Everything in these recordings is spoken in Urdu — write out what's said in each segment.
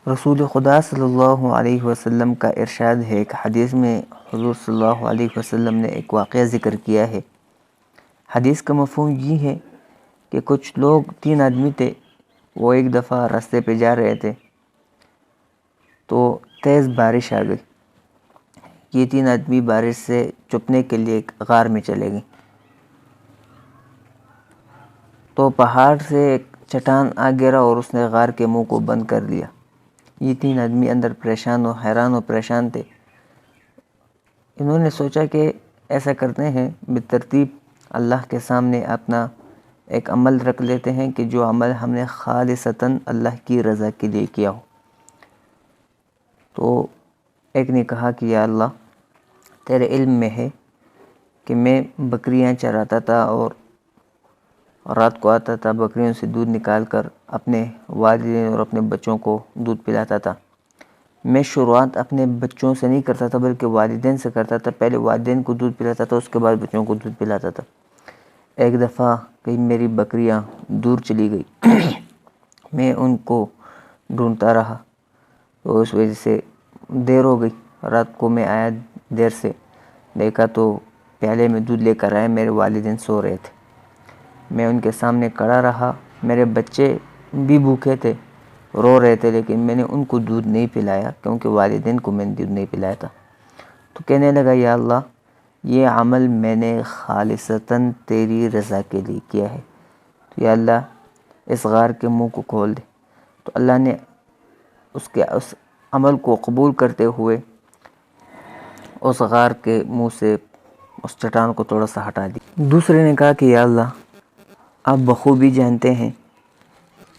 رسول خدا صلی اللہ علیہ وسلم کا ارشاد ہے کہ حدیث میں حضور صلی اللہ علیہ وسلم نے ایک واقعہ ذکر کیا ہے۔ حدیث کا مفہوم یہ ہے کہ کچھ لوگ 3 آدمی تھے، وہ ایک دفعہ راستے پہ جا رہے تھے تو تیز بارش آ گئی۔ یہ 3 آدمی بارش سے چھپنے کے لیے ایک غار میں چلے گئے تو پہاڑ سے ایک چٹان آ گرا اور اس نے غار کے منہ کو بند کر دیا۔ یہ 3 آدمی اندر پریشان و حیران و پریشان تھے۔ انہوں نے سوچا کہ ایسا کرتے ہیں، بالترتیب اللہ کے سامنے اپنا ایک عمل رکھ لیتے ہیں کہ جو عمل ہم نے خالصتاً اللہ کی رضا کے لیے کیا ہو۔ تو ایک نے کہا کہ یا اللہ، تیرے علم میں ہے کہ میں بکریاں چراتا تھا اور رات کو آتا تھا، بکریوں سے دودھ نکال کر اپنے والدین اور اپنے بچوں کو دودھ پلاتا تھا۔ میں شروعات اپنے بچوں سے نہیں کرتا تھا بلکہ والدین سے کرتا تھا۔ پہلے والدین کو دودھ پلاتا تھا، اس کے بعد بچوں کو دودھ پلاتا تھا۔ ایک دفعہ کہیں میری بکریاں دور چلی گئی، میں ان کو ڈھونڈتا رہا تو اس وجہ سے دیر ہو گئی۔ رات کو میں آیا دیر سے، دیکھا تو پیالے میں دودھ لے کر آئے، میرے والدین سو رہے تھے۔ میں ان کے سامنے کھڑا رہا، میرے بچے بھی بھوکے تھے، رو رہے تھے، لیکن میں نے ان کو دودھ نہیں پلایا کیونکہ والدین کو میں نے دودھ نہیں پلایا تھا۔ تو کہنے لگا یا اللہ، یہ عمل میں نے خالصتاً تیری رضا کے لیے کیا ہے، تو یا اللہ اس غار کے منہ کو کھول دے۔ تو اللہ نے اس عمل کو قبول کرتے ہوئے اس غار کے منہ سے اس چٹان کو تھوڑا سا ہٹا دی۔ دوسرے نے کہا کہ یا اللہ، آپ بخوبی جانتے ہیں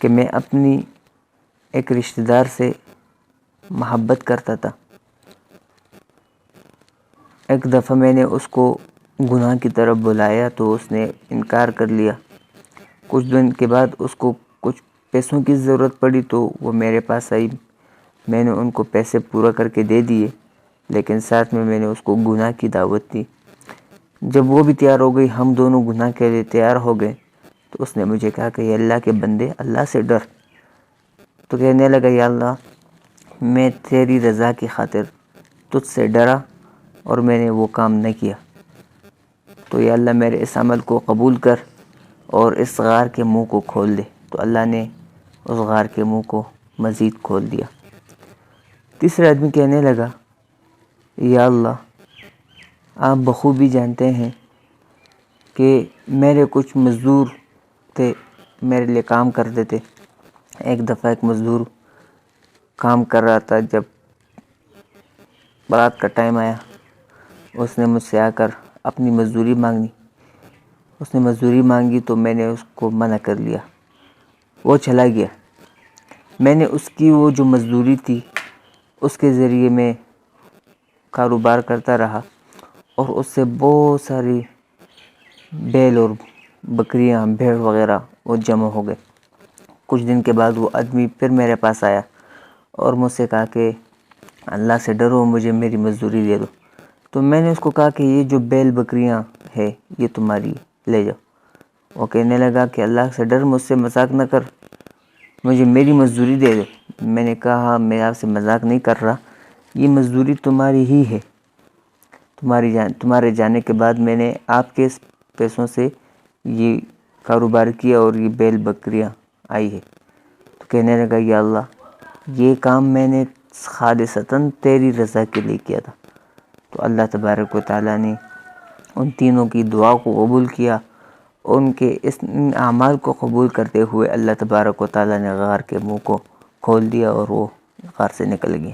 کہ میں اپنی ایک رشتہ دار سے محبت کرتا تھا۔ ایک دفعہ میں نے اس کو گناہ کی طرف بلایا تو اس نے انکار کر لیا۔ کچھ دن کے بعد اس کو کچھ پیسوں کی ضرورت پڑی تو وہ میرے پاس آئی، میں نے ان کو پیسے پورا کر کے دے دیے، لیکن ساتھ میں نے اس کو گناہ کی دعوت دی۔ جب وہ بھی تیار ہو گئی، ہم دونوں گناہ کے لیے تیار ہو گئے، تو اس نے مجھے کہا کہ اللہ کے بندے، اللہ سے ڈر۔ تو کہنے لگا یا اللہ، میں تیری رضا کی خاطر تجھ سے ڈرا اور میں نے وہ کام نہ کیا، تو یا اللہ میرے اس عمل کو قبول کر اور اس غار کے منہ کو کھول دے۔ تو اللہ نے اس غار کے منہ کو مزید کھول دیا۔ تیسرا آدمی کہنے لگا یا اللہ، آپ بخوبی جانتے ہیں کہ میرے کچھ مزدور تھے، میرے لیے کام کرتے تھے۔ ایک دفعہ ایک مزدور کام کر رہا تھا، جب رات کا ٹائم آیا، اس نے مجھ سے آ کر اپنی مزدوری مانگی۔ اس نے مزدوری مانگی تو میں نے اس کو منع کر لیا، وہ چلا گیا۔ میں نے اس کی وہ جو مزدوری تھی اس کے ذریعے میں کاروبار کرتا رہا اور اس سے بہت ساری بیل اور بکریاں، بھیڑ وغیرہ وہ جمع ہو گئے۔ کچھ دن کے بعد وہ آدمی پھر میرے پاس آیا اور مجھ سے کہا کہ اللہ سے ڈرو، مجھے میری مزدوری دے دو۔ تو میں نے اس کو کہا کہ یہ جو بیل بکریاں ہے یہ تمہاری، لے جاؤ۔ وہ کہنے لگا کہ اللہ سے ڈر، مجھ سے مذاق نہ کر، مجھے میری مزدوری دے دو۔ میں نے کہا میں آپ سے مذاق نہیں کر رہا، یہ مزدوری تمہاری ہی ہے۔ تمہارے جانے کے بعد میں نے آپ کے پیسوں سے یہ کاروبار کیا اور یہ بیل بکریاں آئی ہے۔ تو کہنے لگا یا اللہ، یہ کام میں نے خالصتاً تیری رضا کے لیے کیا تھا۔ تو اللہ تبارک و تعالیٰ نے ان تینوں کی دعا کو قبول کیا، ان کے اس اعمال کو قبول کرتے ہوئے اللہ تبارک و تعالیٰ نے غار کے منہ کو کھول دیا اور وہ غار سے نکل گئے۔